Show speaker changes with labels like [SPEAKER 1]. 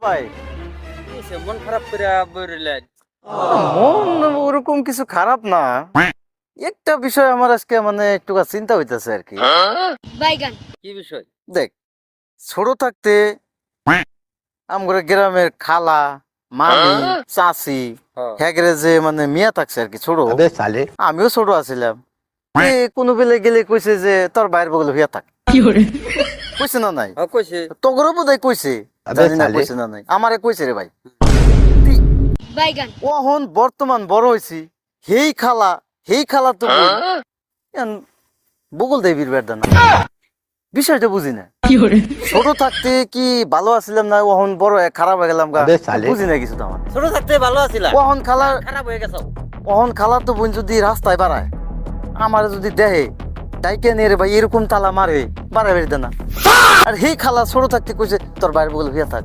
[SPEAKER 1] ভাই
[SPEAKER 2] মন খারাপ করে বইরলেন।
[SPEAKER 1] মন ওরকম কিছু খারাপ না, একটা বিষয় আমার আজকে মানে একটু চিন্তা হইতেছে আর কি।
[SPEAKER 3] বাইগান
[SPEAKER 2] কি বিষয়?
[SPEAKER 1] দেখ, ছোট থাকতে আমগরে গ্রামের খালা মামি চাচি
[SPEAKER 2] হ্যাঁ।
[SPEAKER 1] হ্যাগরে যে মানে মিয়া থাকছে আর কি ছোট,
[SPEAKER 4] अबे साले
[SPEAKER 1] আমিও ছোট আছিলাম। কোনো বেলে গেলে কইছে যে তোর বাইরের বগলে হইয়া থাক, কইছে না নাই?
[SPEAKER 2] কইছে।
[SPEAKER 1] তোগরও বোধহয় কইছে,
[SPEAKER 4] আবে
[SPEAKER 1] জানি না
[SPEAKER 4] শালি।
[SPEAKER 1] কইছে না নাই, আমারে কইছে রে ভাই।
[SPEAKER 3] বাইগান
[SPEAKER 1] ওহন বর্তমান বড় হইছি, হেই খালা তো বোন, এখন বগল দেবীর বেড়া না, বিষয়টা বুঝি না। ছোট থাকতে কি ভালো আছিলাম না, ওহন বড় হয়ে খারাপ হয়ে গেলাম গা,
[SPEAKER 4] আবে শালি।
[SPEAKER 1] বুঝি না কিছু তো আমার।
[SPEAKER 2] ছোট থাকতে ভালো আছিলা,
[SPEAKER 1] ওহন খালার
[SPEAKER 2] খারাপ হয়ে গেছো।
[SPEAKER 1] ওহন খালার তো বোন যদি রাস্তায় বাড়ায়, আমার যদি দেহে ডাইকে নিয়ে রে ভাই এরকম তালা মারে বাড়াই বেড়ে না। আর হেই খালা ছোট থাকতে কইছে তোর বাইরের বগলে হইয়া থাক,